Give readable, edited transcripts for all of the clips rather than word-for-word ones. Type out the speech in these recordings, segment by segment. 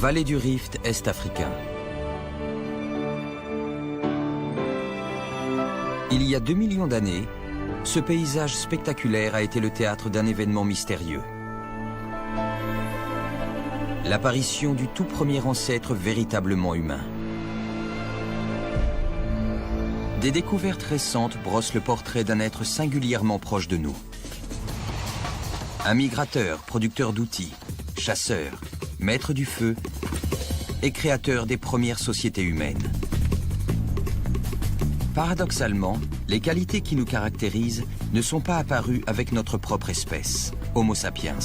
Vallée du Rift est-africain. Il y a 2 millions d'années, ce paysage spectaculaire a été le théâtre d'un événement mystérieux. L'apparition du tout premier ancêtre véritablement humain. Des découvertes récentes brossent le portrait d'un être singulièrement proche de nous. Un migrateur, producteur d'outils, chasseur, maître du feu et créateur des premières sociétés humaines. Paradoxalement, les qualités qui nous caractérisent ne sont pas apparues avec notre propre espèce, Homo sapiens.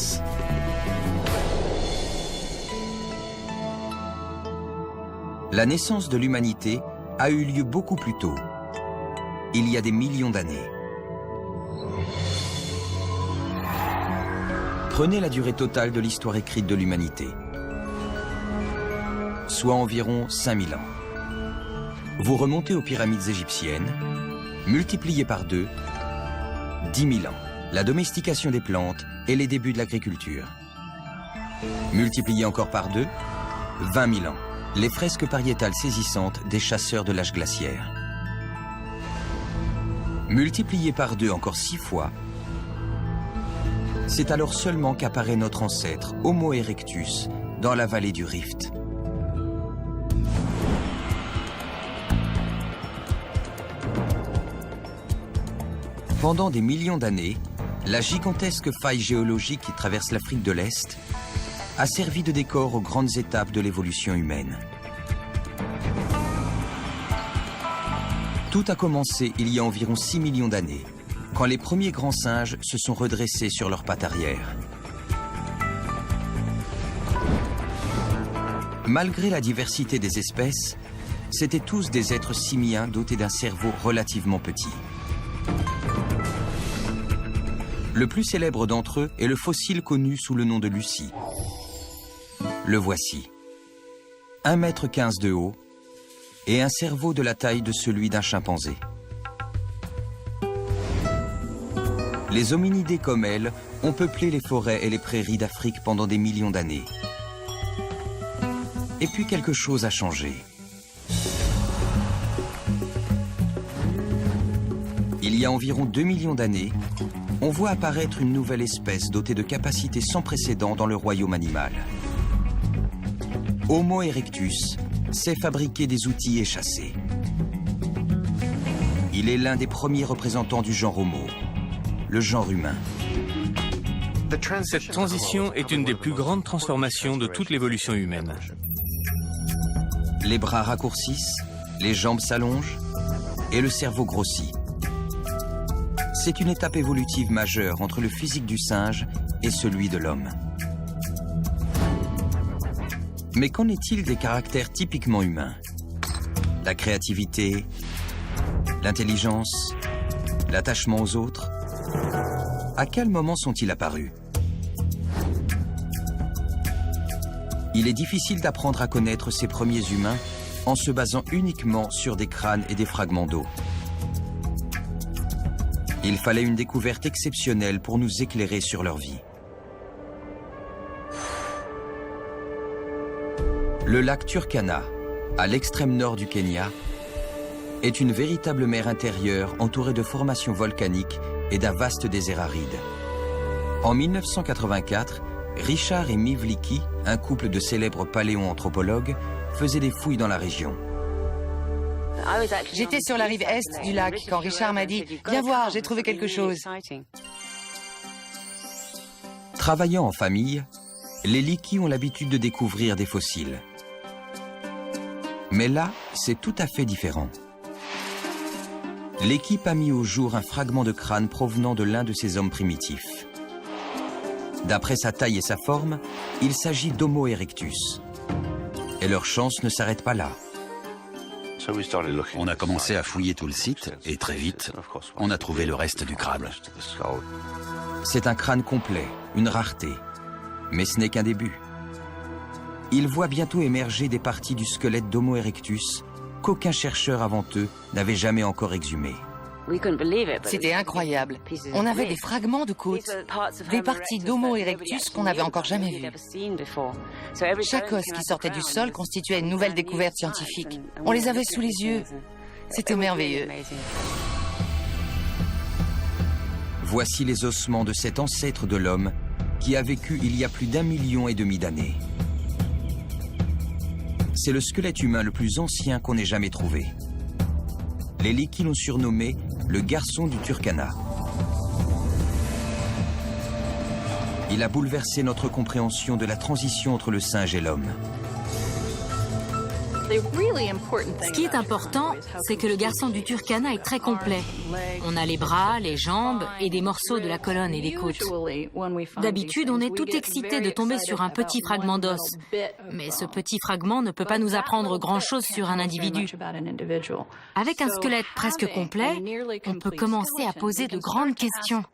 La naissance de l'humanité a eu lieu beaucoup plus tôt, il y a des millions d'années. Prenez la durée totale de l'histoire écrite de l'humanité, soit environ 5000 ans. Vous remontez aux pyramides égyptiennes, multipliez par 2, 10 000 ans, la domestication des plantes et les débuts de l'agriculture. Multipliez encore par 2, 20 000 ans, les fresques pariétales saisissantes des chasseurs de l'âge glaciaire. Multipliez par 2 encore 6 fois, c'est alors seulement qu'apparaît notre ancêtre, Homo erectus, dans la vallée du Rift. Pendant des millions d'années, la gigantesque faille géologique qui traverse l'Afrique de l'Est a servi de décor aux grandes étapes de l'évolution humaine. Tout a commencé il y a environ 6 millions d'années, quand les premiers grands singes se sont redressés sur leurs pattes arrière. Malgré la diversité des espèces, c'étaient tous des êtres simiens dotés d'un cerveau relativement petit. Le plus célèbre d'entre eux est le fossile connu sous le nom de Lucie. Le voici. 1,15 m de haut et un cerveau de la taille de celui d'un chimpanzé. Les hominidés comme elle ont peuplé les forêts et les prairies d'Afrique pendant des millions d'années. Et puis quelque chose a changé. Il y a environ 2 millions d'années, on voit apparaître une nouvelle espèce dotée de capacités sans précédent dans le royaume animal. Homo erectus sait fabriquer des outils et chasser. Il est l'un des premiers représentants du genre Homo, le genre humain. Cette transition est une des plus grandes transformations de toute l'évolution humaine. Les bras raccourcissent, les jambes s'allongent et le cerveau grossit. C'est une étape évolutive majeure entre le physique du singe et celui de l'homme. Mais qu'en est-il des caractères typiquement humains? La créativité, l'intelligence, l'attachement aux autres? À quel moment sont-ils apparus? Il est difficile d'apprendre à connaître ces premiers humains en se basant uniquement sur des crânes et des fragments d'os. Il fallait une découverte exceptionnelle pour nous éclairer sur leur vie. Le lac Turkana, à l'extrême nord du Kenya, est une véritable mer intérieure entourée de formations volcaniques et d'un vaste désert aride. En 1984, Richard et Miv Leakey, un couple de célèbres paléoanthropologues, faisaient des fouilles dans la région. J'étais sur la rive est du lac quand Richard m'a dit « Viens voir, j'ai trouvé quelque chose ». Travaillant en famille, les Leakey ont l'habitude de découvrir des fossiles. Mais là, c'est tout à fait différent. L'équipe a mis au jour un fragment de crâne provenant de l'un de ces hommes primitifs. D'après sa taille et sa forme, il s'agit d'Homo erectus. Et leur chance ne s'arrête pas là. On a commencé à fouiller tout le site et très vite, on a trouvé le reste du crâne. C'est un crâne complet, une rareté. Mais ce n'est qu'un début. Ils voient bientôt émerger des parties du squelette d'Homo erectus qu'aucun chercheur avant eux n'avait jamais encore exhumées. C'était incroyable. On avait des fragments de côte, des parties d'Homo erectus qu'on n'avait encore jamais vues. Chaque os qui sortait du sol constituait une nouvelle découverte scientifique. On les avait sous les yeux. C'était merveilleux. Voici les ossements de cet ancêtre de l'homme qui a vécu il y a plus d'1,5 million d'années. C'est le squelette humain le plus ancien qu'on ait jamais trouvé. Les Likis l'ont surnommé le garçon du Turkana. Il a bouleversé notre compréhension de la transition entre le singe et l'homme. Ce qui est important, c'est que le garçon du Turkana est très complet. On a les bras, les jambes et des morceaux de la colonne et des côtes. D'habitude, on est tout excité de tomber sur un petit fragment d'os. Mais ce petit fragment ne peut pas nous apprendre grand-chose sur un individu. Avec un squelette presque complet, on peut commencer à poser de grandes questions.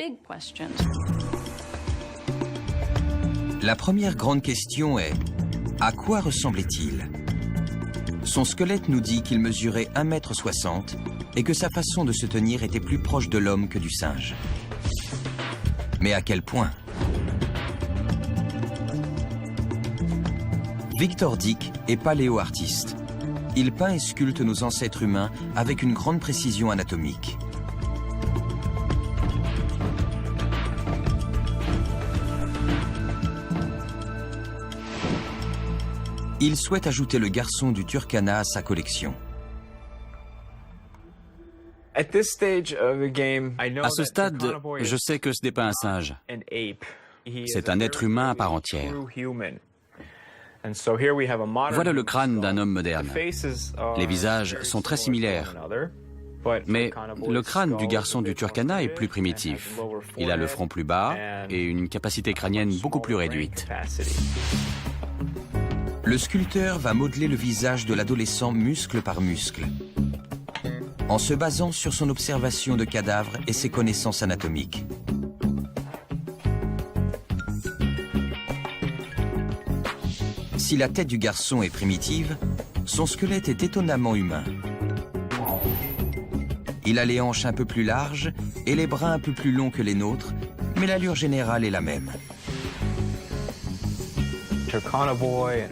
La première grande question est: à quoi ressemblait-il ? Son squelette nous dit qu'il mesurait 1,60 m et que sa façon de se tenir était plus proche de l'homme que du singe. Mais à quel point? Victor Dick est paléo-artiste. Il peint et sculpte nos ancêtres humains avec une grande précision anatomique. Il souhaite ajouter le garçon du Turkana à sa collection. À ce stade, je sais que ce n'est pas un singe. C'est un être humain à part entière. Voilà le crâne d'un homme moderne. Les visages sont très similaires. Mais le crâne du garçon du Turkana est plus primitif. Il a le front plus bas et une capacité crânienne beaucoup plus réduite. Le sculpteur va modeler le visage de l'adolescent muscle par muscle, en se basant sur son observation de cadavres et ses connaissances anatomiques. Si la tête du garçon est primitive, son squelette est étonnamment humain. Il a les hanches un peu plus larges et les bras un peu plus longs que les nôtres, mais l'allure générale est la même.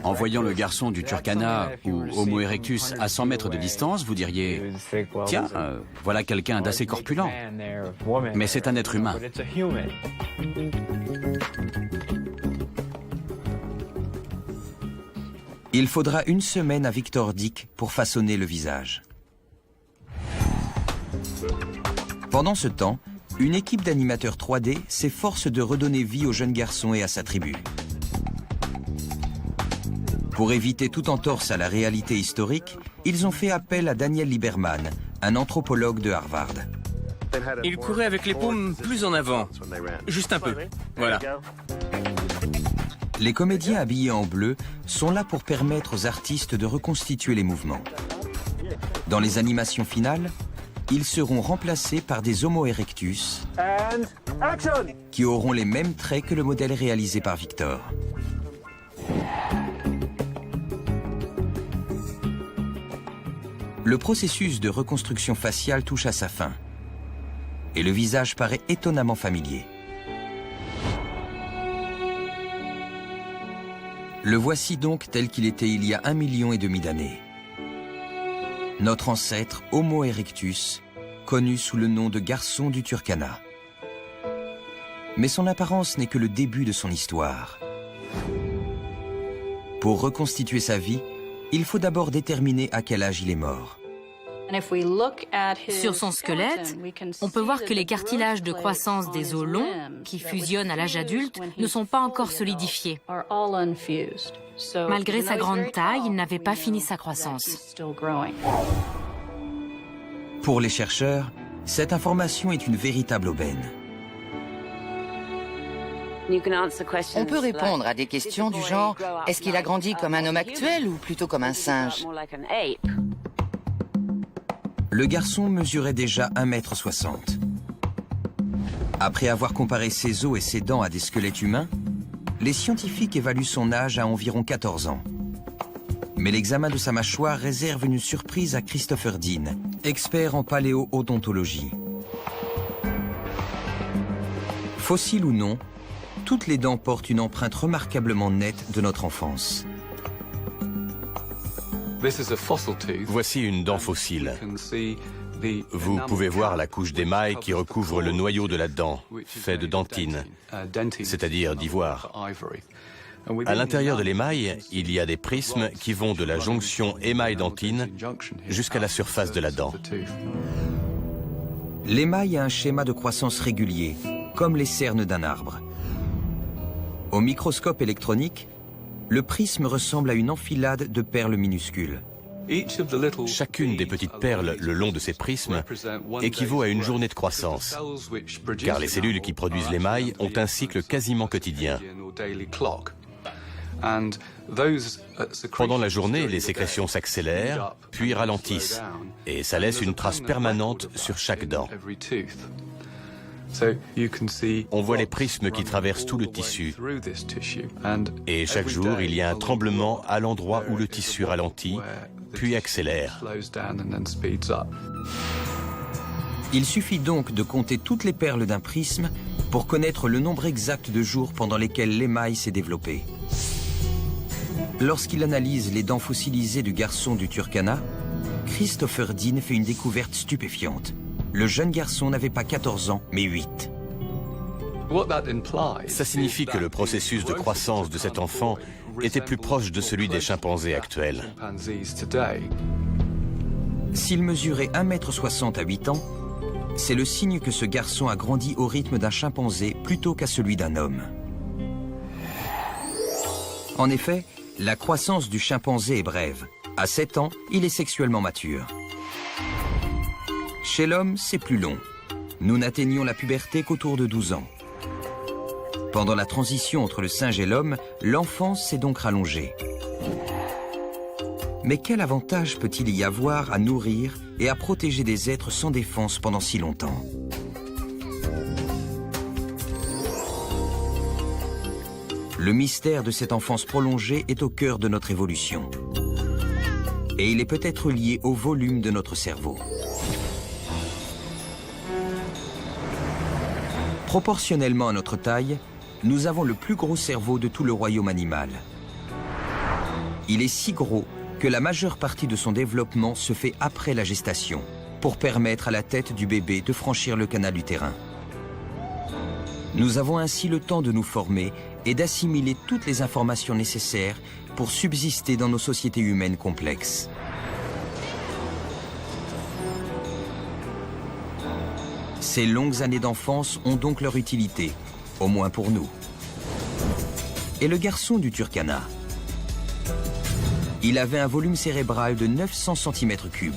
En voyant le garçon du Turkana ou Homo erectus à 100 mètres de distance, vous diriez « Tiens, voilà quelqu'un d'assez corpulent. » Mais c'est un être humain. Il faudra une semaine à Victor Dick pour façonner le visage. Pendant ce temps, une équipe d'animateurs 3D s'efforce de redonner vie au jeune garçon et à sa tribu. Pour éviter toute entorse à la réalité historique, ils ont fait appel à Daniel Lieberman, un anthropologue de Harvard. Il courait avec les paumes plus en avant. Juste un peu. Voilà. Les comédiens habillés en bleu sont là pour permettre aux artistes de reconstituer les mouvements. Dans les animations finales, ils seront remplacés par des Homo erectus qui auront les mêmes traits que le modèle réalisé par Victor. Le processus de reconstruction faciale touche à sa fin et le visage paraît étonnamment familier. Le voici donc tel qu'il était il y a 1,5 million d'années. Notre ancêtre Homo erectus, connu sous le nom de garçon du Turkana. Mais son apparence n'est que le début de son histoire. Pour reconstituer sa vie, il faut d'abord déterminer à quel âge il est mort. Sur son squelette, on peut voir que les cartilages de croissance des os longs, qui fusionnent à l'âge adulte, ne sont pas encore solidifiés. Malgré sa grande taille, il n'avait pas fini sa croissance. Pour les chercheurs, cette information est une véritable aubaine. On peut répondre à des questions du genre « Est-ce qu'il a grandi comme un homme actuel ou plutôt comme un singe ?» Le garçon mesurait déjà 1,60 m. Après avoir comparé ses os et ses dents à des squelettes humains, les scientifiques évaluent son âge à environ 14 ans. Mais l'examen de sa mâchoire réserve une surprise à Christopher Dean, expert en paléo-odontologie. Fossiles ou non, toutes les dents portent une empreinte remarquablement nette de notre enfance. Voici une dent fossile. Vous pouvez voir la couche d'émail qui recouvre le noyau de la dent, fait de dentine, c'est-à-dire d'ivoire. À l'intérieur de l'émail, il y a des prismes qui vont de la jonction émail-dentine jusqu'à la surface de la dent. L'émail a un schéma de croissance régulier, comme les cernes d'un arbre. Au microscope électronique, le prisme ressemble à une enfilade de perles minuscules. Chacune des petites perles le long de ces prismes équivaut à une journée de croissance, car les cellules qui produisent l'émail ont un cycle quasiment quotidien. Pendant la journée, les sécrétions s'accélèrent, puis ralentissent, et ça laisse une trace permanente sur chaque dent. On voit les prismes qui traversent tout le tissu, et chaque jour, il y a un tremblement à l'endroit où le tissu ralentit, puis accélère. Il suffit donc de compter toutes les perles d'un prisme pour connaître le nombre exact de jours pendant lesquels l'émail s'est développé. Lorsqu'il analyse les dents fossilisées du garçon du Turkana, Christopher Dean fait une découverte stupéfiante. Le jeune garçon n'avait pas 14 ans, mais 8. Ça signifie que le processus de croissance de cet enfant était plus proche de celui des chimpanzés actuels. S'il mesurait 1,60 m à 8 ans, c'est le signe que ce garçon a grandi au rythme d'un chimpanzé plutôt qu'à celui d'un homme. En effet, la croissance du chimpanzé est brève. À 7 ans, il est sexuellement mature. Chez l'homme, c'est plus long. Nous n'atteignons la puberté qu'autour de 12 ans. Pendant la transition entre le singe et l'homme, l'enfance s'est donc rallongée. Mais quel avantage peut-il y avoir à nourrir et à protéger des êtres sans défense pendant si longtemps ? Le mystère de cette enfance prolongée est au cœur de notre évolution. Et il est peut-être lié au volume de notre cerveau. Proportionnellement à notre taille, nous avons le plus gros cerveau de tout le royaume animal. Il est si gros que la majeure partie de son développement se fait après la gestation, pour permettre à la tête du bébé de franchir le canal utérin. Nous avons ainsi le temps de nous former et d'assimiler toutes les informations nécessaires pour subsister dans nos sociétés humaines complexes. Ces longues années d'enfance ont donc leur utilité, au moins pour nous. Et le garçon du Turkana? Il avait un volume cérébral de 900 cm3,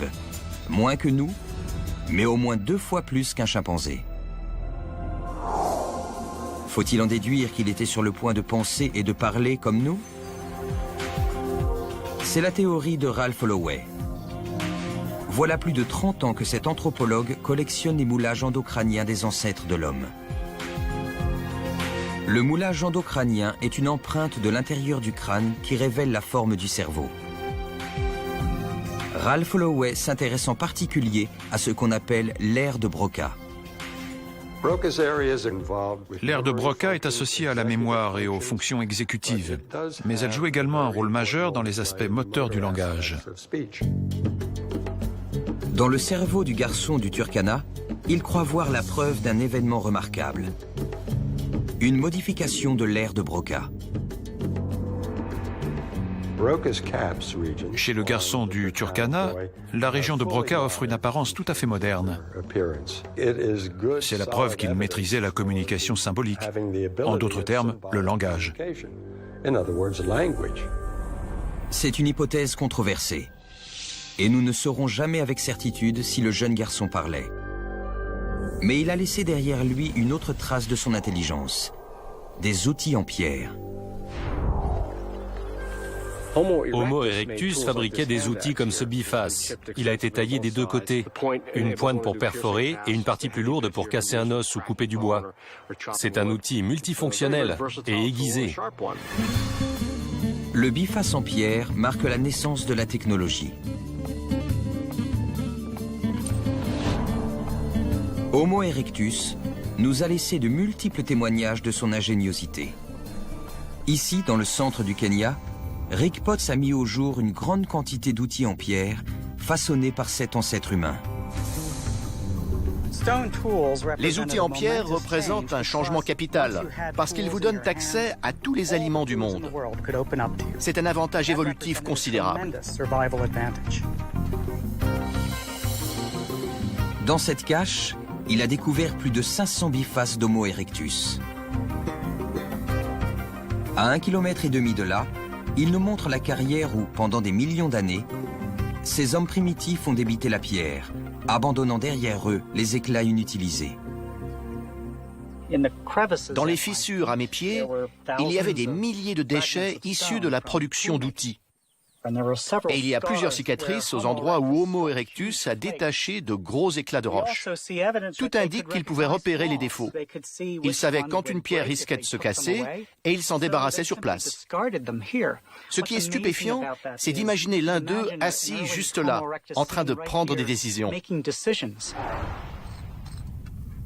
moins que nous, mais au moins 2 fois plus qu'un chimpanzé. Faut-il en déduire qu'il était sur le point de penser et de parler comme nous? C'est la théorie de Ralph Holloway. Voilà plus de 30 ans que cet anthropologue collectionne les moulages endocrâniens des ancêtres de l'homme. Le moulage endocrânien est une empreinte de l'intérieur du crâne qui révèle la forme du cerveau. Ralph Holloway s'intéresse en particulier à ce qu'on appelle l'aire de Broca. L'aire de Broca est associée à la mémoire et aux fonctions exécutives, mais elle joue également un rôle majeur dans les aspects moteurs du langage. Dans le cerveau du garçon du Turkana, il croit voir la preuve d'un événement remarquable. Une modification de l'aire de Broca. Chez le garçon du Turkana, la région de Broca offre une apparence tout à fait moderne. C'est la preuve qu'il maîtrisait la communication symbolique, en d'autres termes, le langage. C'est une hypothèse controversée. Et nous ne saurons jamais avec certitude si le jeune garçon parlait. Mais il a laissé derrière lui une autre trace de son intelligence. Des outils en pierre. Homo erectus fabriquait des outils comme ce biface. Il a été taillé des 2 côtés, une pointe pour perforer et une partie plus lourde pour casser un os ou couper du bois. C'est un outil multifonctionnel et aiguisé. Le biface en pierre marque la naissance de la technologie. Homo erectus, nous a laissé de multiples témoignages de son ingéniosité. Ici, dans le centre du Kenya, Rick Potts a mis au jour une grande quantité d'outils en pierre façonnés par cet ancêtre humain. Les outils en pierre représentent un changement capital parce qu'ils vous donnent accès à tous les aliments du monde. C'est un avantage évolutif considérable. Dans cette cache, il a découvert plus de 500 bifaces d'Homo erectus. À 1,5 km de là, il nous montre la carrière où, pendant des millions d'années, ces hommes primitifs ont débité la pierre, abandonnant derrière eux les éclats inutilisés. Dans les fissures à mes pieds, il y avait des milliers de déchets issus de la production d'outils. Et il y a plusieurs cicatrices aux endroits où Homo erectus a détaché de gros éclats de roche. Tout indique qu'il pouvait repérer les défauts. Il savait quand une pierre risquait de se casser et il s'en débarrassait sur place. Ce qui est stupéfiant, c'est d'imaginer l'un d'eux assis juste là, en train de prendre des décisions.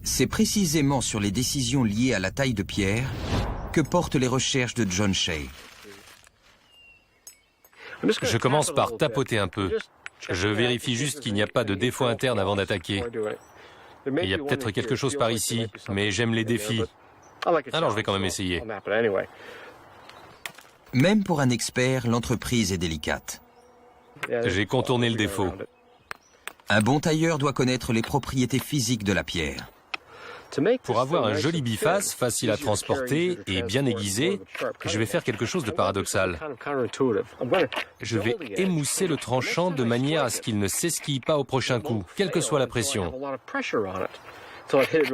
C'est précisément sur les décisions liées à la taille de pierre que portent les recherches de John Shea. Je commence par tapoter un peu. Je vérifie juste qu'il n'y a pas de défaut interne avant d'attaquer. Il y a peut-être quelque chose par ici, mais j'aime les défis. Alors je vais quand même essayer. Même pour un expert, l'entreprise est délicate. J'ai contourné le défaut. Un bon tailleur doit connaître les propriétés physiques de la pierre. Pour avoir un joli biface, facile à transporter et bien aiguisé, je vais faire quelque chose de paradoxal. Je vais émousser le tranchant de manière à ce qu'il ne s'esquille pas au prochain coup, quelle que soit la pression.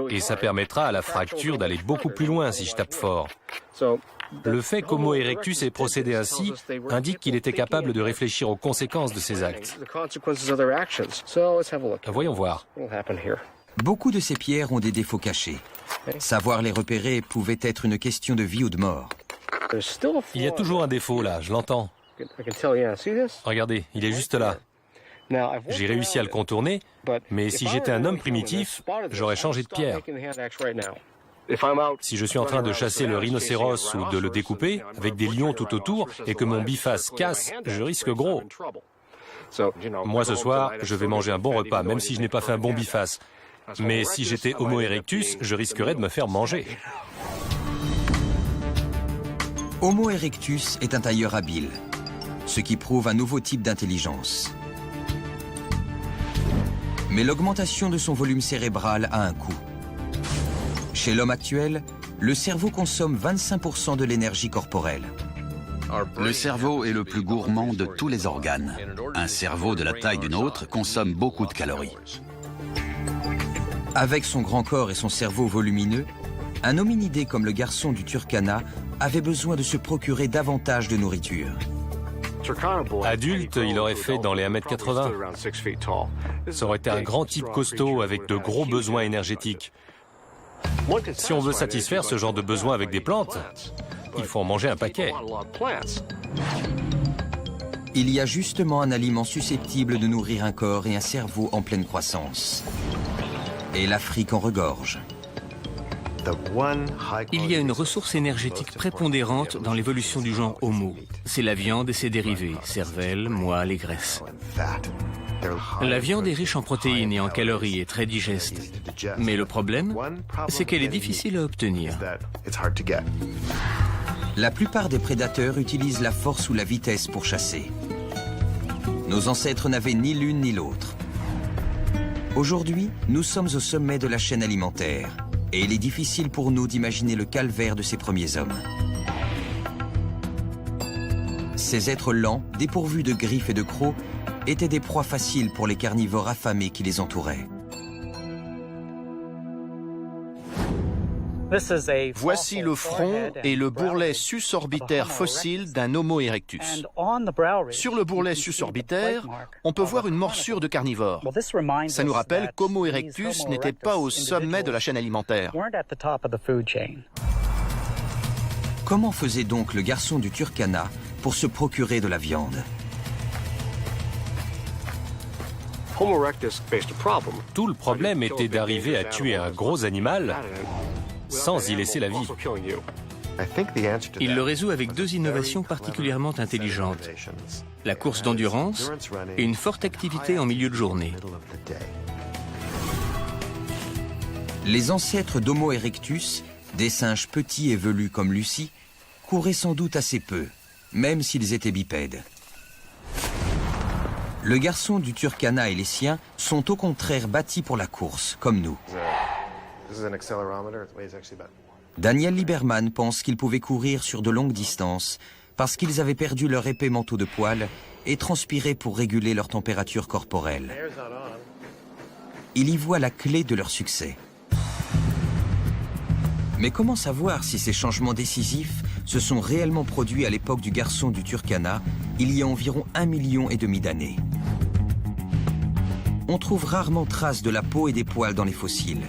Et ça permettra à la fracture d'aller beaucoup plus loin si je tape fort. Le fait qu'Homo erectus ait procédé ainsi indique qu'il était capable de réfléchir aux conséquences de ses actes. Voyons voir. Beaucoup de ces pierres ont des défauts cachés. Savoir les repérer pouvait être une question de vie ou de mort. Il y a toujours un défaut là, je l'entends. Regardez, il est juste là. J'ai réussi à le contourner, mais si j'étais un homme primitif, j'aurais changé de pierre. Si je suis en train de chasser le rhinocéros ou de le découper, avec des lions tout autour, et que mon biface casse, je risque gros. Moi, ce soir, je vais manger un bon repas, même si je n'ai pas fait un bon biface. Mais si j'étais Homo erectus, je risquerais de me faire manger. Homo erectus est un tailleur habile, ce qui prouve un nouveau type d'intelligence. Mais l'augmentation de son volume cérébral a un coût. Chez l'homme actuel, le cerveau consomme 25% de l'énergie corporelle. Le cerveau est le plus gourmand de tous les organes. Un cerveau de la taille du nôtre consomme beaucoup de calories. Avec son grand corps et son cerveau volumineux, un hominidé comme le garçon du Turkana avait besoin de se procurer davantage de nourriture. Adulte, il aurait fait dans les 1m80. Ça aurait été un grand type costaud avec de gros besoins énergétiques. Si on veut satisfaire ce genre de besoins avec des plantes, il faut en manger un paquet. Il y a justement un aliment susceptible de nourrir un corps et un cerveau en pleine croissance. Et l'Afrique en regorge. Il y a une ressource énergétique prépondérante dans l'évolution du genre Homo. C'est la viande et ses dérivés, cervelle, moelle et graisse. La viande est riche en protéines et en calories et très digeste. Mais le problème, c'est qu'elle est difficile à obtenir. La plupart des prédateurs utilisent la force ou la vitesse pour chasser. Nos ancêtres n'avaient ni l'une ni l'autre. Aujourd'hui, nous sommes au sommet de la chaîne alimentaire et il est difficile pour nous d'imaginer le calvaire de ces premiers hommes. Ces êtres lents, dépourvus de griffes et de crocs, étaient des proies faciles pour les carnivores affamés qui les entouraient. Voici le front et le bourrelet susorbitaire fossile d'un Homo erectus. Sur le bourrelet susorbitaire, on peut voir une morsure de carnivore. Ça nous rappelle qu'Homo erectus n'était pas au sommet de la chaîne alimentaire. Comment faisait donc le garçon du Turkana pour se procurer de la viande? Tout le problème était d'arriver à tuer un gros animal sans y laisser la vie. Il le résout avec deux innovations particulièrement intelligentes. La course d'endurance et une forte activité en milieu de journée. Les ancêtres d'Homo erectus, des singes petits et velus comme Lucie, couraient sans doute assez peu, même s'ils étaient bipèdes. Le garçon du Turkana et les siens sont au contraire bâtis pour la course, comme nous. Daniel Lieberman pense qu'ils pouvaient courir sur de longues distances parce qu'ils avaient perdu leur épais manteau de poils et transpiraient pour réguler leur température corporelle. Il y voit la clé de leur succès. Mais comment savoir si ces changements décisifs se sont réellement produits à l'époque du garçon du Turkana, il y a environ 1,5 million d'années? On trouve rarement trace de la peau et des poils dans les fossiles.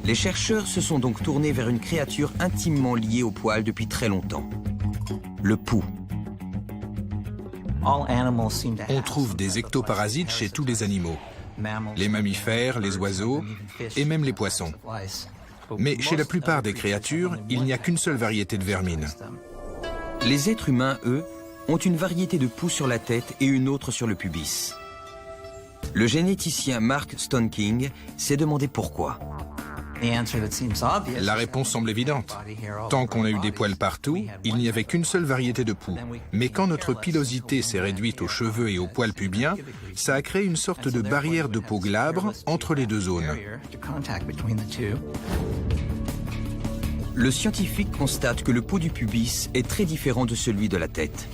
Les chercheurs se sont donc tournés vers une créature intimement liée aux poils depuis très longtemps. Le pouls. On trouve des ectoparasites chez tous les animaux. Les mammifères, les oiseaux et même les poissons. Mais chez la plupart des créatures, il n'y a qu'une seule variété de vermine. Les êtres humains, eux, ont une variété de poux sur la tête et une autre sur le pubis. Le généticien Mark Stoneking s'est demandé pourquoi. La réponse semble évidente. Tant qu'on a eu des poils partout, il n'y avait qu'une seule variété de poux. Mais quand notre pilosité s'est réduite aux cheveux et aux poils pubiens, ça a créé une sorte de barrière de peau glabre entre les deux zones. Le scientifique constate que le pouls du pubis est très différent de celui de la tête.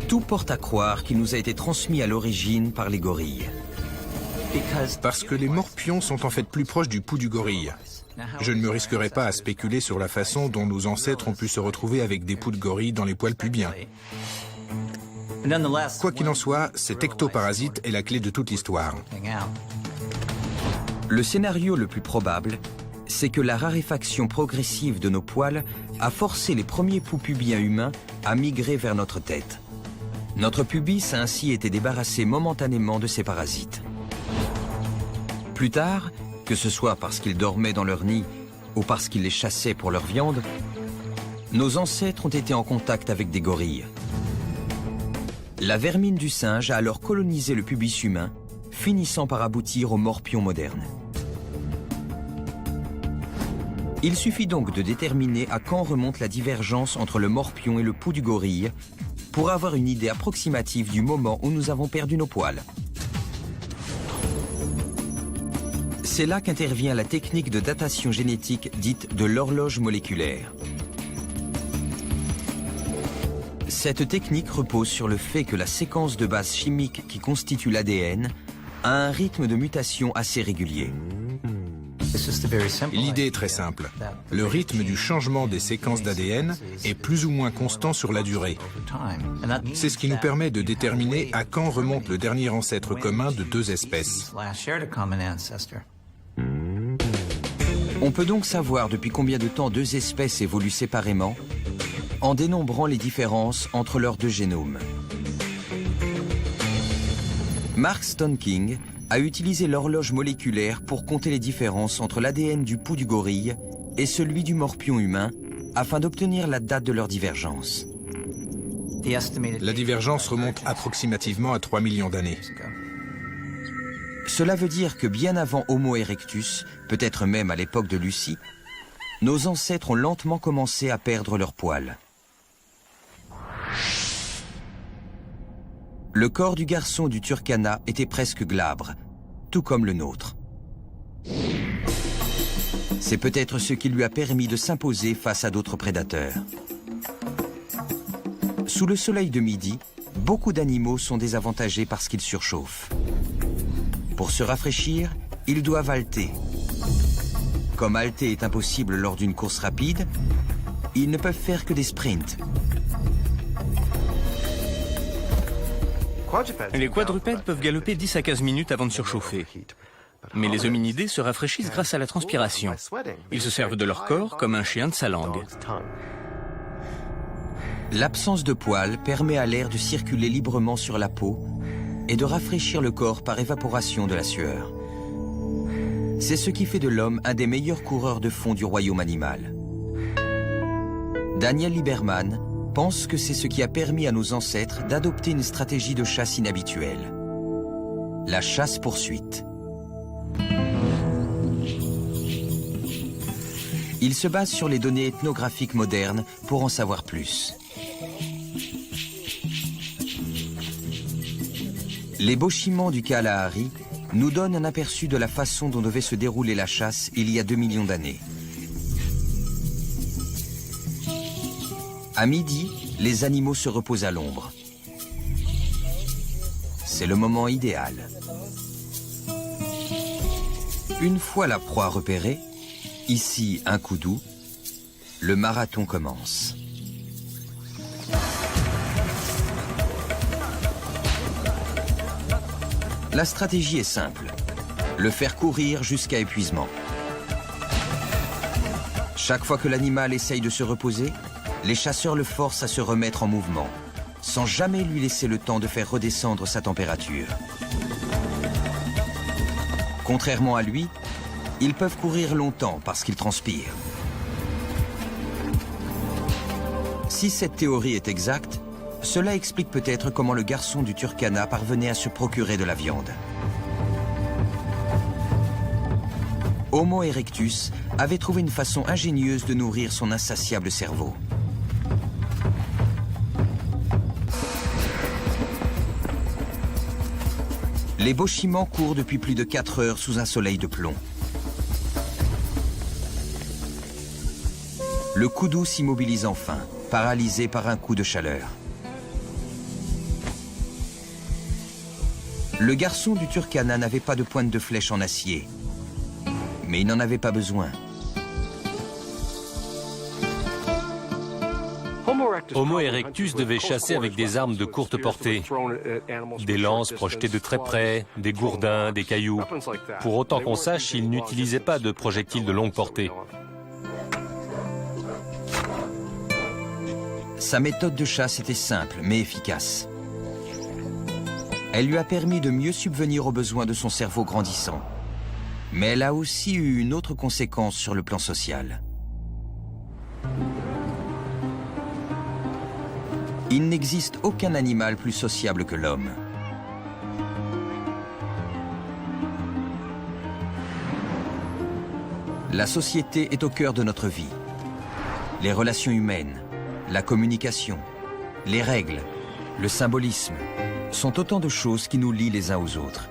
Tout porte à croire qu'il nous a été transmis à l'origine par les gorilles. Parce que les morpions sont en fait plus proches du pouls du gorille. Je ne me risquerai pas à spéculer sur la façon dont nos ancêtres ont pu se retrouver avec des poux de gorille dans les poils pubiens. Quoi qu'il en soit, cet ectoparasite est la clé de toute l'histoire. Le scénario le plus probable, c'est que la raréfaction progressive de nos poils a forcé les premiers poux pubiens humains à migrer vers notre tête. Notre pubis a ainsi été débarrassé momentanément de ces parasites. Plus tard, que ce soit parce qu'ils dormaient dans leur nid ou parce qu'ils les chassaient pour leur viande, nos ancêtres ont été en contact avec des gorilles. La vermine du singe a alors colonisé le pubis humain, finissant par aboutir aux morpions modernes. Il suffit donc de déterminer à quand remonte la divergence entre le morpion et le pouls du gorille pour avoir une idée approximative du moment où nous avons perdu nos poils. C'est là qu'intervient la technique de datation génétique dite de l'horloge moléculaire. Cette technique repose sur le fait que la séquence de base chimique qui constitue l'ADN a un rythme de mutation assez régulier. L'idée est très simple. Le rythme du changement des séquences d'ADN est plus ou moins constant sur la durée. C'est ce qui nous permet de déterminer à quand remonte le dernier ancêtre commun de deux espèces. On peut donc savoir depuis combien de temps deux espèces évoluent séparément en dénombrant les différences entre leurs deux génomes. Mark Stoneking a utilisé l'horloge moléculaire pour compter les différences entre l'ADN du pouls du gorille et celui du morpion humain afin d'obtenir la date de leur divergence. La divergence remonte approximativement à 3 millions d'années. Cela veut dire que bien avant Homo erectus, peut-être même à l'époque de Lucie, nos ancêtres ont lentement commencé à perdre leurs poils. Le corps du garçon du Turkana était presque glabre, tout comme le nôtre. C'est peut-être ce qui lui a permis de s'imposer face à d'autres prédateurs. Sous le soleil de midi, beaucoup d'animaux sont désavantagés parce qu'ils surchauffent. Pour se rafraîchir, ils doivent halter. Comme halter est impossible lors d'une course rapide, ils ne peuvent faire que des sprints. Les quadrupèdes peuvent galoper 10 à 15 minutes avant de surchauffer. Mais les hominidés se rafraîchissent grâce à la transpiration. Ils se servent de leur corps comme un chien de sa langue. L'absence de poils permet à l'air de circuler librement sur la peau et de rafraîchir le corps par évaporation de la sueur. C'est ce qui fait de l'homme un des meilleurs coureurs de fond du royaume animal. Daniel Lieberman pense que c'est ce qui a permis à nos ancêtres d'adopter une stratégie de chasse inhabituelle. La chasse-poursuite. Il se base sur les données ethnographiques modernes pour en savoir plus. Les bauchiments du Kalahari nous donnent un aperçu de la façon dont devait se dérouler la chasse il y a 2 millions d'années. À midi, les animaux se reposent à l'ombre. C'est le moment idéal. Une fois la proie repérée, ici un koudou, le marathon commence. La stratégie est simple, le faire courir jusqu'à épuisement. Chaque fois que l'animal essaye de se reposer, les chasseurs le forcent à se remettre en mouvement, sans jamais lui laisser le temps de faire redescendre sa température. Contrairement à lui, ils peuvent courir longtemps parce qu'ils transpirent. Si cette théorie est exacte, cela explique peut-être comment le garçon du Turkana parvenait à se procurer de la viande. Homo erectus avait trouvé une façon ingénieuse de nourrir son insatiable cerveau. Les bauchiments courent depuis plus de 4 heures sous un soleil de plomb. Le koudou s'immobilise enfin, paralysé par un coup de chaleur. Le garçon du Turkana n'avait pas de pointe de flèche en acier, mais il n'en avait pas besoin. Homo erectus devait chasser avec des armes de courte portée, des lances projetées de très près, des gourdins, des cailloux. Pour autant qu'on sache, il n'utilisait pas de projectiles de longue portée. Sa méthode de chasse était simple mais efficace. Elle lui a permis de mieux subvenir aux besoins de son cerveau grandissant. Mais elle a aussi eu une autre conséquence sur le plan social. Il n'existe aucun animal plus sociable que l'homme. La société est au cœur de notre vie. Les relations humaines, la communication, les règles, le symbolisme sont autant de choses qui nous lient les uns aux autres.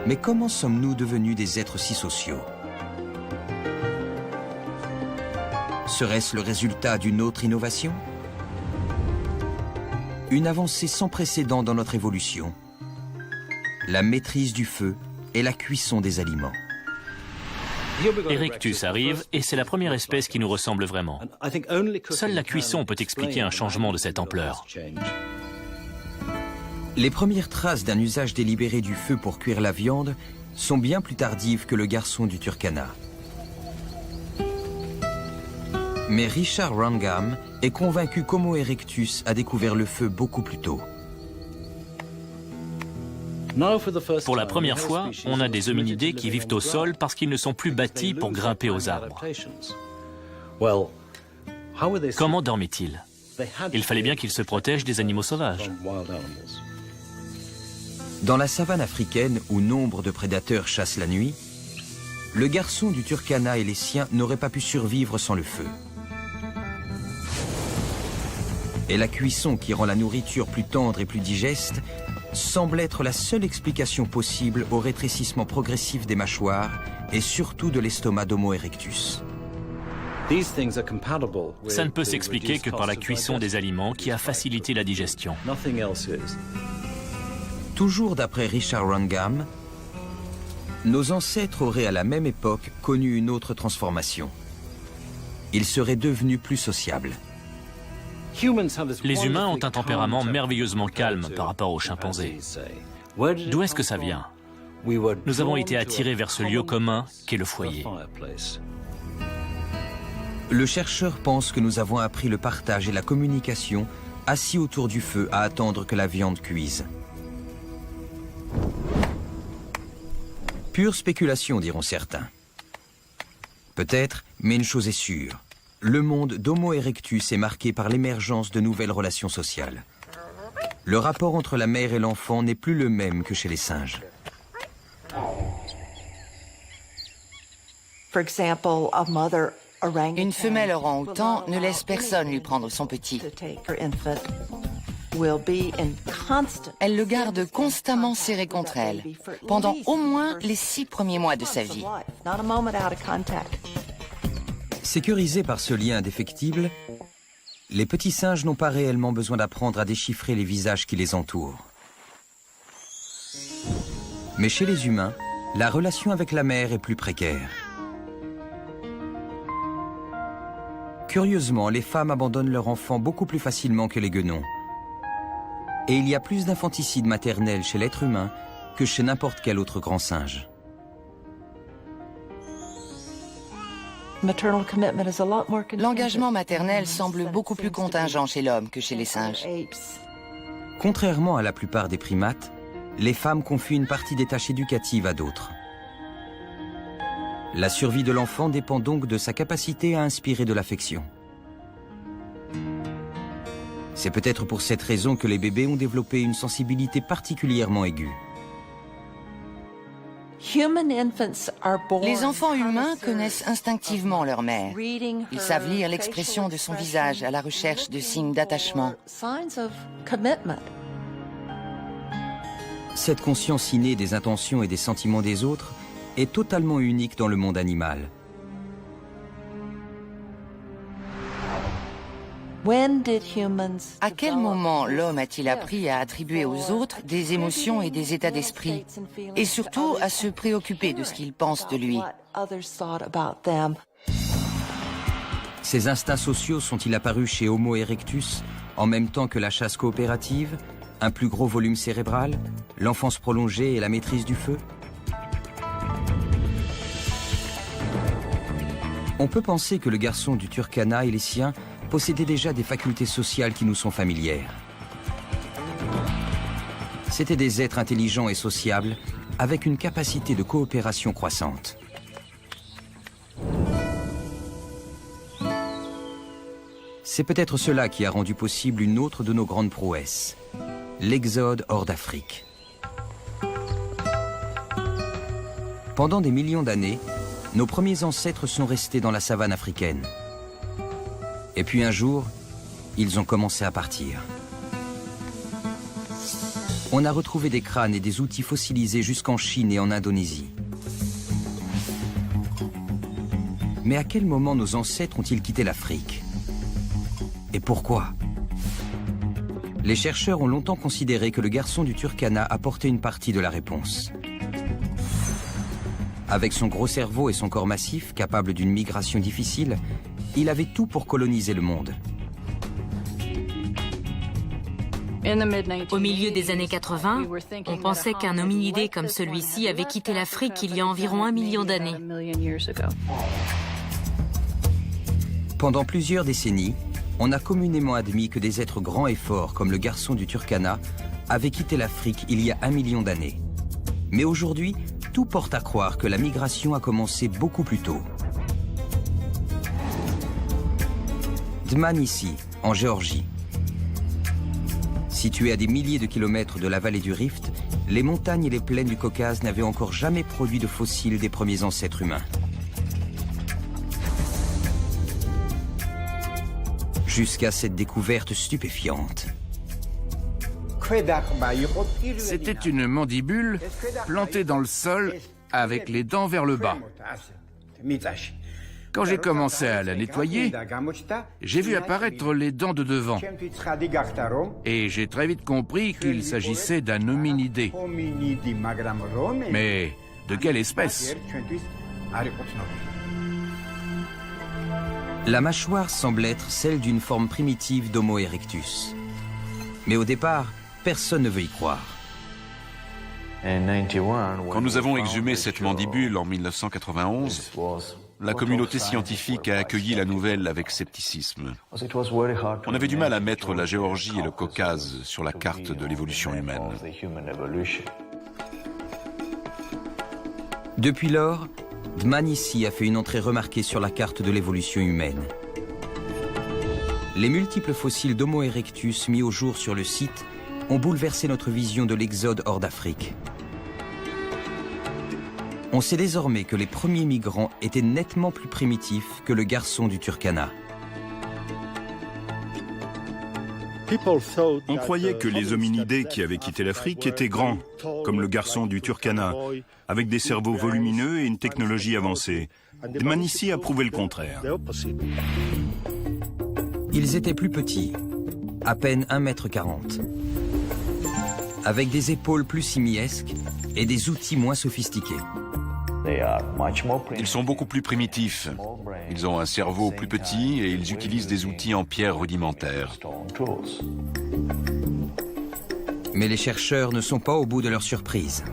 Mais comment sommes-nous devenus des êtres si sociaux? Serait-ce le résultat d'une autre innovation? Une avancée sans précédent dans notre évolution. La maîtrise du feu et la cuisson des aliments. Erectus arrive et c'est la première espèce qui nous ressemble vraiment. Seule la cuisson peut expliquer un changement de cette ampleur. Les premières traces d'un usage délibéré du feu pour cuire la viande sont bien plus tardives que le garçon du Turkana. Mais Richard Wrangham est convaincu qu'Homo erectus a découvert le feu beaucoup plus tôt. Pour la première fois, on a des hominidés qui vivent au sol parce qu'ils ne sont plus bâtis pour grimper aux arbres. Comment dormaient-ils? Il fallait bien qu'ils se protègent des animaux sauvages. Dans la savane africaine où nombre de prédateurs chassent la nuit, le garçon du Turkana et les siens n'auraient pas pu survivre sans le feu. Et la cuisson qui rend la nourriture plus tendre et plus digeste semble être la seule explication possible au rétrécissement progressif des mâchoires et surtout de l'estomac d'Homo erectus. Ça ne peut s'expliquer que par la cuisson des aliments qui a facilité la digestion. Toujours d'après Richard Wrangham, nos ancêtres auraient à la même époque connu une autre transformation. Ils seraient devenus plus sociables. Les humains ont un tempérament merveilleusement calme par rapport aux chimpanzés. D'où est-ce que ça vient? Nous avons été attirés vers ce lieu commun qu'est le foyer. Le chercheur pense que nous avons appris le partage et la communication assis autour du feu à attendre que la viande cuise. Pure spéculation, diront certains. Peut-être, mais une chose est sûre. Le monde d'Homo erectus est marqué par l'émergence de nouvelles relations sociales. Le rapport entre la mère et l'enfant n'est plus le même que chez les singes. Une femelle orang-outan ne laisse personne lui prendre son petit. Elle le garde constamment serré contre elle, pendant au moins les 6 premiers mois de sa vie. Sécurisés par ce lien indéfectible, les petits singes n'ont pas réellement besoin d'apprendre à déchiffrer les visages qui les entourent. Mais chez les humains, la relation avec la mère est plus précaire. Curieusement, les femmes abandonnent leur enfant beaucoup plus facilement que les guenons. Et il y a plus d'infanticide maternel chez l'être humain que chez n'importe quel autre grand singe. L'engagement maternel semble beaucoup plus contingent chez l'homme que chez les singes. Contrairement à la plupart des primates, les femmes confient une partie des tâches éducatives à d'autres. La survie de l'enfant dépend donc de sa capacité à inspirer de l'affection. C'est peut-être pour cette raison que les bébés ont développé une sensibilité particulièrement aiguë. Les enfants humains connaissent instinctivement leur mère. Ils savent lire l'expression de son visage à la recherche de signes d'attachement. Cette conscience innée des intentions et des sentiments des autres est totalement unique dans le monde animal. À quel moment l'homme a-t-il appris à attribuer aux autres des émotions et des états d'esprit, et surtout à se préoccuper de ce qu'ils pensent de lui? Ces instincts sociaux sont-ils apparus chez Homo erectus en même temps que la chasse coopérative, un plus gros volume cérébral, l'enfance prolongée et la maîtrise du feu? On peut penser que le garçon du Turkana et les siens possédaient déjà des facultés sociales qui nous sont familières. C'étaient des êtres intelligents et sociables, avec une capacité de coopération croissante. C'est peut-être cela qui a rendu possible une autre de nos grandes prouesses, l'exode hors d'Afrique. Pendant des millions d'années, nos premiers ancêtres sont restés dans la savane africaine. Et puis un jour, ils ont commencé à partir. On a retrouvé des crânes et des outils fossilisés jusqu'en Chine et en Indonésie. Mais à quel moment nos ancêtres ont-ils quitté l'Afrique? Et pourquoi? Les chercheurs ont longtemps considéré que le garçon du Turkana apportait une partie de la réponse. Avec son gros cerveau et son corps massif, capable d'une migration difficile, il avait tout pour coloniser le monde. Au milieu des années 80, on pensait qu'un hominidé comme celui-ci avait quitté l'Afrique il y a environ 1 million d'années. Pendant plusieurs décennies, on a communément admis que des êtres grands et forts comme le garçon du Turkana avaient quitté l'Afrique il y a 1 million d'années. Mais aujourd'hui, tout porte à croire que la migration a commencé beaucoup plus tôt. Dmanisi, en Géorgie. Situé à des milliers de kilomètres de la vallée du Rift, les montagnes et les plaines du Caucase n'avaient encore jamais produit de fossiles des premiers ancêtres humains. Jusqu'à cette découverte stupéfiante. C'était une mandibule plantée dans le sol avec les dents vers le bas. Quand j'ai commencé à la nettoyer, j'ai vu apparaître les dents de devant. Et j'ai très vite compris qu'il s'agissait d'un hominidé. Mais de quelle espèce? La mâchoire semble être celle d'une forme primitive d'Homo erectus. Mais au départ, personne ne veut y croire. Quand nous avons exhumé cette mandibule en 1991, la communauté scientifique a accueilli la nouvelle avec scepticisme. On avait du mal à mettre la Géorgie et le Caucase sur la carte de l'évolution humaine. Depuis lors, Dmanisi a fait une entrée remarquée sur la carte de l'évolution humaine. Les multiples fossiles d'Homo erectus mis au jour sur le site ont bouleversé notre vision de l'exode hors d'Afrique. On sait désormais que les premiers migrants étaient nettement plus primitifs que le garçon du Turkana. On croyait que les hominidés qui avaient quitté l'Afrique étaient grands, comme le garçon du Turkana, avec des cerveaux volumineux et une technologie avancée. Dmanisi a prouvé le contraire. Ils étaient plus petits, à peine 1,40 m, avec des épaules plus simiesques et des outils moins sophistiqués. Ils sont beaucoup plus primitifs. Ils ont un cerveau plus petit et ils utilisent des outils en pierre rudimentaires. Mais les chercheurs ne sont pas au bout de leur surprise.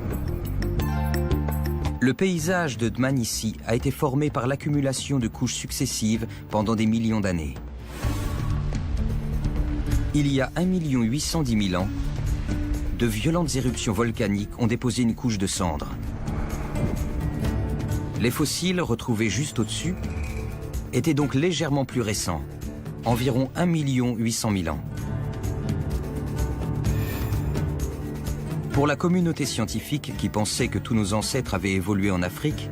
Le paysage de Dmanisi a été formé par l'accumulation de couches successives pendant des millions d'années. Il y a 1 810 000 ans, de violentes éruptions volcaniques ont déposé une couche de cendres. Les fossiles retrouvés juste au-dessus étaient donc légèrement plus récents, environ 1 800 000 ans. Pour la communauté scientifique qui pensait que tous nos ancêtres avaient évolué en Afrique,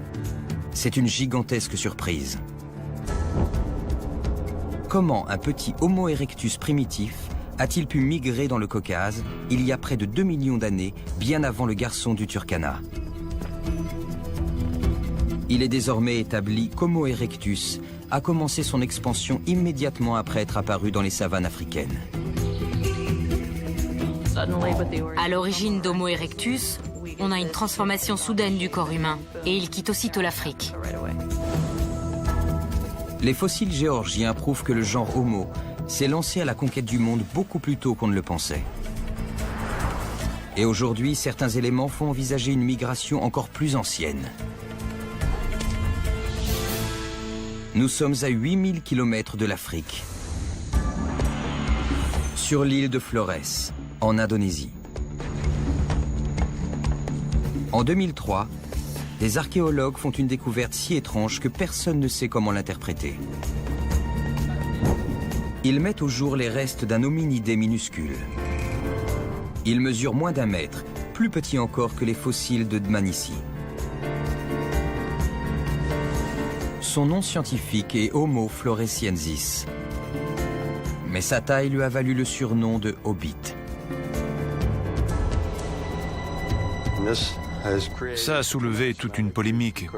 c'est une gigantesque surprise. Comment un petit Homo erectus primitif a-t-il pu migrer dans le Caucase il y a près de 2 millions d'années, bien avant le garçon du Turkana? Il est désormais établi qu'Homo erectus a commencé son expansion immédiatement après être apparu dans les savanes africaines. À l'origine d'Homo erectus, on a une transformation soudaine du corps humain et il quitte aussitôt l'Afrique. Les fossiles géorgiens prouvent que le genre Homo s'est lancé à la conquête du monde beaucoup plus tôt qu'on ne le pensait. Et aujourd'hui, certains éléments font envisager une migration encore plus ancienne. Nous sommes à 8000 km de l'Afrique, sur l'île de Flores, en Indonésie. En 2003, des archéologues font une découverte si étrange que personne ne sait comment l'interpréter. Ils mettent au jour les restes d'un hominidé minuscule. Il mesure moins d'1 mètre, plus petit encore que les fossiles de Dmanisi. Son nom scientifique est Homo floresiensis. Mais sa taille lui a valu le surnom de Hobbit. Ça a soulevé toute une polémique,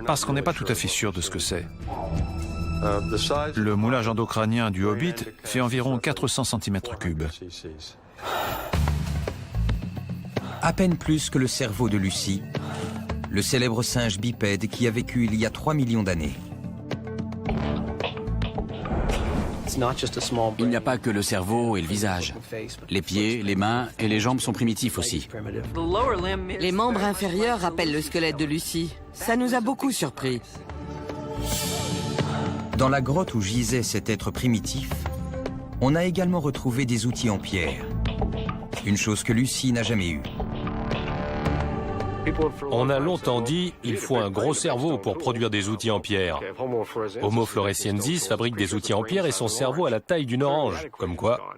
parce qu'on n'est pas tout à fait sûr de ce que c'est. Le moulage endocrânien du Hobbit fait environ 400 cm3. À peine plus que le cerveau de Lucie, le célèbre singe bipède qui a vécu il y a 3 millions d'années. Il n'y a pas que le cerveau et le visage. Les pieds, les mains et les jambes sont primitifs aussi. Les membres inférieurs rappellent le squelette de Lucie. Ça nous a beaucoup surpris. Dans la grotte où gisait cet être primitif, on a également retrouvé des outils en pierre. Une chose que Lucie n'a jamais eue. On a longtemps dit il faut un gros cerveau pour produire des outils en pierre. Homo floresiensis fabrique des outils en pierre et son cerveau a la taille d'une orange, comme quoi.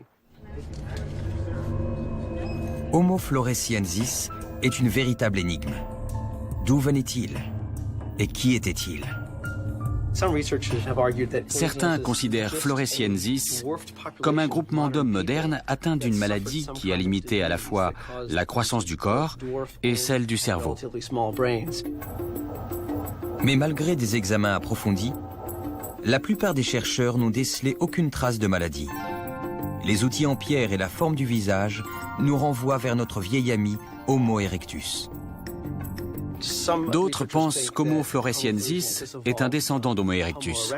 Homo floresiensis est une véritable énigme. D'où venait-il? Et qui était-il? Certains considèrent Floresiensis comme un groupement d'hommes modernes atteints d'une maladie qui a limité à la fois la croissance du corps et celle du cerveau. Mais malgré des examens approfondis, la plupart des chercheurs n'ont décelé aucune trace de maladie. Les outils en pierre et la forme du visage nous renvoient vers notre vieil ami Homo erectus. D'autres pensent qu'Homo floresiensis est un descendant d'Homo erectus.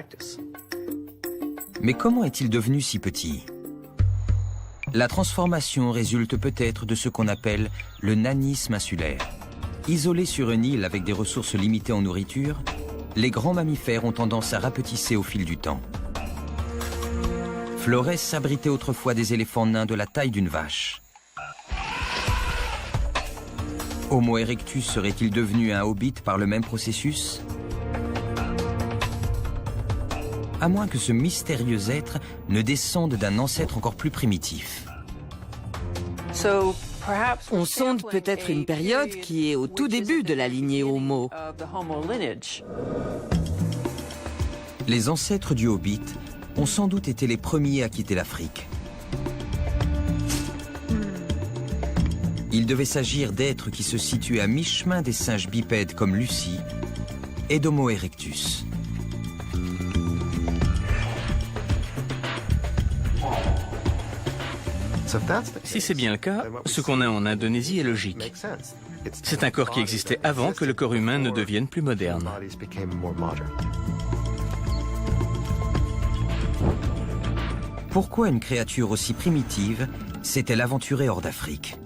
Mais comment est-il devenu si petit? La transformation résulte peut-être de ce qu'on appelle le nanisme insulaire. Isolés sur une île avec des ressources limitées en nourriture, les grands mammifères ont tendance à rapetisser au fil du temps. Flores abritait autrefois des éléphants nains de la taille d'une vache. Homo erectus serait-il devenu un hobbit par le même processus? À moins que ce mystérieux être ne descende d'un ancêtre encore plus primitif. On sonde peut-être une période qui est au tout début de la lignée Homo. Les ancêtres du hobbit ont sans doute été les premiers à quitter l'Afrique. Il devait s'agir d'êtres qui se situaient à mi-chemin des singes bipèdes comme Lucie et d'Homo erectus. Si c'est bien le cas, ce qu'on a en Indonésie est logique. C'est un corps qui existait avant que le corps humain ne devienne plus moderne. Pourquoi une créature aussi primitive s'est-elle aventurée hors d'Afrique?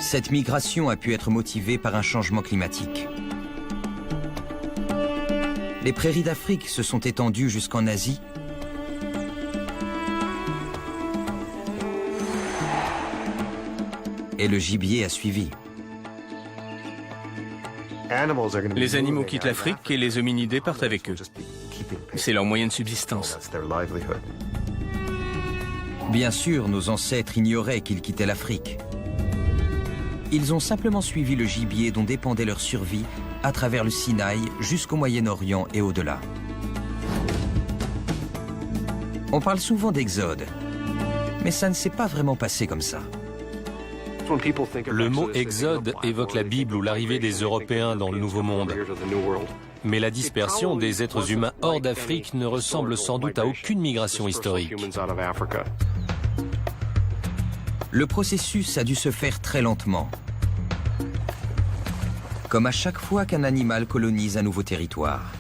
Cette migration a pu être motivée par un changement climatique. Les prairies d'Afrique se sont étendues jusqu'en Asie. Et le gibier a suivi. Les animaux quittent l'Afrique et les hominidés partent avec eux. C'est leur moyen de subsistance. Bien sûr, nos ancêtres ignoraient qu'ils quittaient l'Afrique. Ils ont simplement suivi le gibier dont dépendait leur survie à travers le Sinaï jusqu'au Moyen-Orient et au-delà. On parle souvent d'exode, mais ça ne s'est pas vraiment passé comme ça. Le mot exode évoque la Bible ou l'arrivée des Européens dans le Nouveau Monde. Mais la dispersion des êtres humains hors d'Afrique ne ressemble sans doute à aucune migration historique. Le processus a dû se faire très lentement. Comme à chaque fois qu'un animal colonise un nouveau territoire.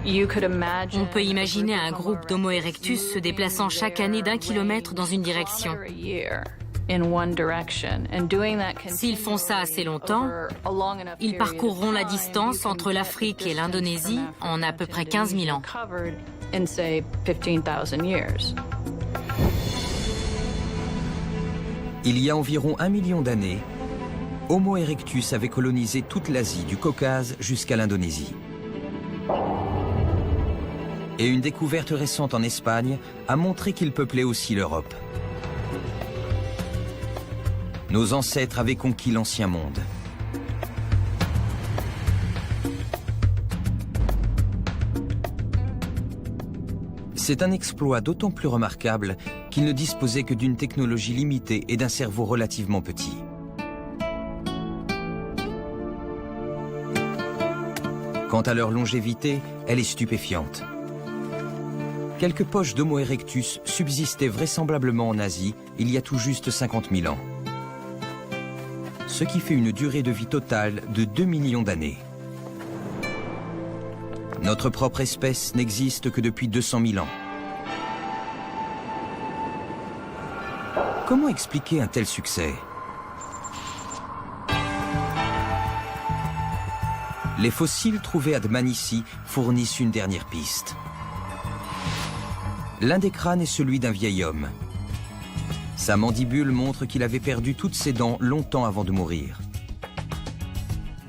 On peut imaginer un groupe d'Homo erectus se déplaçant chaque année d'1 kilomètre dans une direction. S'ils font ça assez longtemps, ils parcourront la distance entre l'Afrique et l'Indonésie en à peu près 15 000 ans. Il y a environ 1 million d'années, Homo erectus avait colonisé toute l'Asie, du Caucase jusqu'à l'Indonésie. Et une découverte récente en Espagne a montré qu'il peuplait aussi l'Europe. Nos ancêtres avaient conquis l'ancien monde. C'est un exploit d'autant plus remarquable qu'ils ne disposaient que d'une technologie limitée et d'un cerveau relativement petit. Quant à leur longévité, elle est stupéfiante. Quelques poches d'Homo erectus subsistaient vraisemblablement en Asie il y a tout juste 50 000 ans. Ce qui fait une durée de vie totale de 2 millions d'années. Notre propre espèce n'existe que depuis 200 000 ans. Comment expliquer un tel succès? Les fossiles trouvés à Dmanisi fournissent une dernière piste. L'un des crânes est celui d'un vieil homme. Sa mandibule montre qu'il avait perdu toutes ses dents longtemps avant de mourir.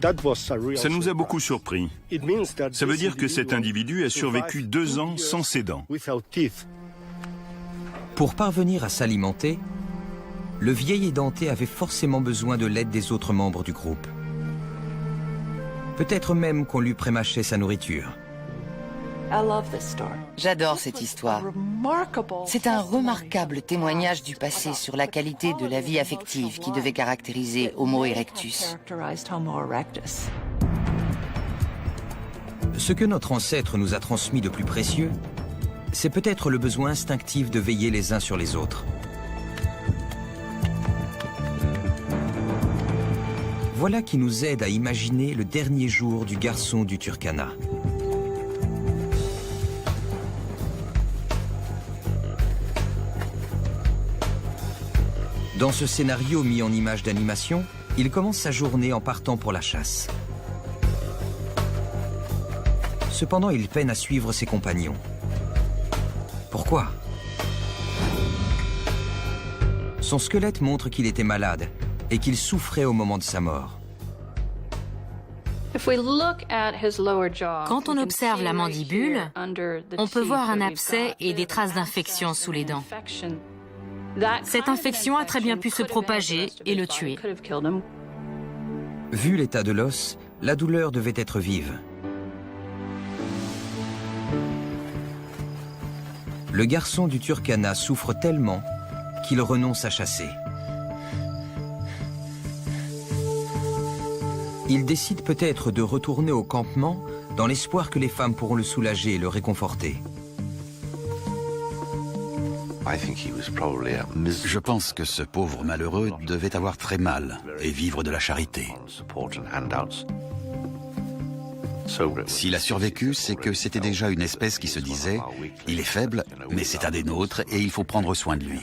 Ça nous a beaucoup surpris. Ça veut dire que cet individu a survécu 2 ans sans ses dents. Pour parvenir à s'alimenter, le vieil édenté avait forcément besoin de l'aide des autres membres du groupe. Peut-être même qu'on lui prémâchait sa nourriture. J'adore cette histoire. C'est un remarquable témoignage du passé sur la qualité de la vie affective qui devait caractériser Homo erectus. Ce que notre ancêtre nous a transmis de plus précieux, c'est peut-être le besoin instinctif de veiller les uns sur les autres. Voilà qui nous aide à imaginer le dernier jour du garçon du Turkana. Dans ce scénario mis en image d'animation, il commence sa journée en partant pour la chasse. Cependant, il peine à suivre ses compagnons. Pourquoi ? Son squelette montre qu'il était malade et qu'il souffrait au moment de sa mort. Quand on observe la mandibule, on peut voir un abcès et des traces d'infection sous les dents. Cette infection a très bien pu se propager et le tuer. Vu l'état de l'os, la douleur devait être vive. Le garçon du Turkana souffre tellement qu'il renonce à chasser. Il décide peut-être de retourner au campement dans l'espoir que les femmes pourront le soulager et le réconforter. Je pense que ce pauvre malheureux devait avoir très mal et vivre de la charité. S'il a survécu, c'est que c'était déjà une espèce qui se disait « il est faible, mais c'est un des nôtres et il faut prendre soin de lui ».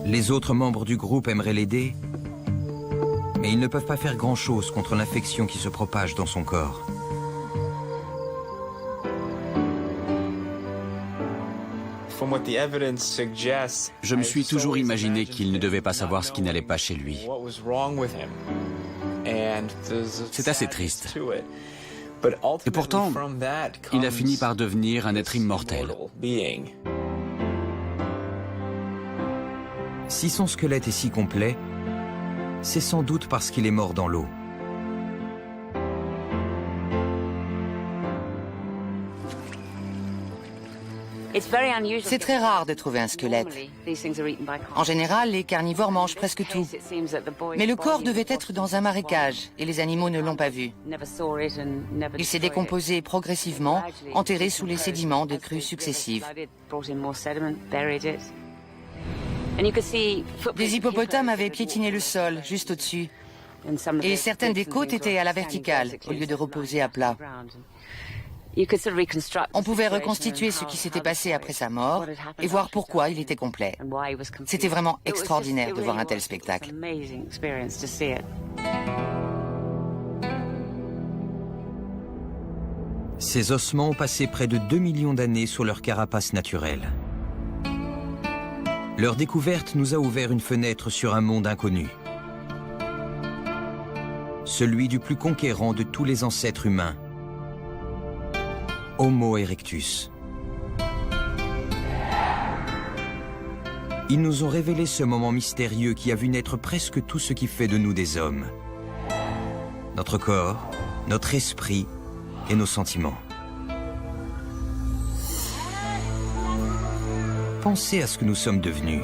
Les autres membres du groupe aimeraient l'aider, mais ils ne peuvent pas faire grand-chose contre l'infection qui se propage dans son corps. Je me suis toujours imaginé qu'il ne devait pas savoir ce qui n'allait pas chez lui. C'est assez triste. Et pourtant, il a fini par devenir un être immortel. Si son squelette est si complet, c'est sans doute parce qu'il est mort dans l'eau. C'est très rare de trouver un squelette. En général, les carnivores mangent presque tout. Mais le corps devait être dans un marécage et les animaux ne l'ont pas vu. Il s'est décomposé progressivement, enterré sous les sédiments de crues successives. Des hippopotames avaient piétiné le sol, juste au-dessus. Et certaines des côtes étaient à la verticale, au lieu de reposer à plat. On pouvait reconstituer ce qui s'était passé après sa mort et voir pourquoi il était complet. C'était vraiment extraordinaire de voir un tel spectacle. Ces ossements ont passé près de 2 millions d'années sur leur carapace naturelle. Leur découverte nous a ouvert une fenêtre sur un monde inconnu. Celui du plus conquérant de tous les ancêtres humains, Homo erectus. Ils nous ont révélé ce moment mystérieux qui a vu naître presque tout ce qui fait de nous des hommes. Notre corps, notre esprit et nos sentiments. Pensez à ce que nous sommes devenus.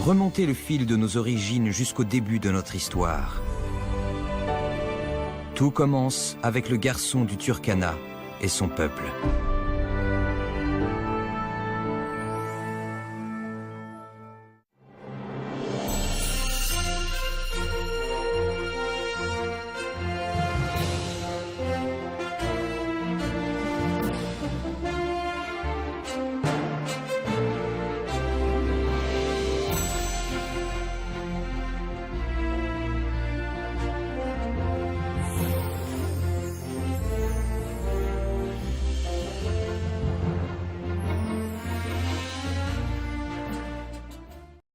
Remontez le fil de nos origines jusqu'au début de notre histoire. Tout commence avec le garçon du Turkana et son peuple.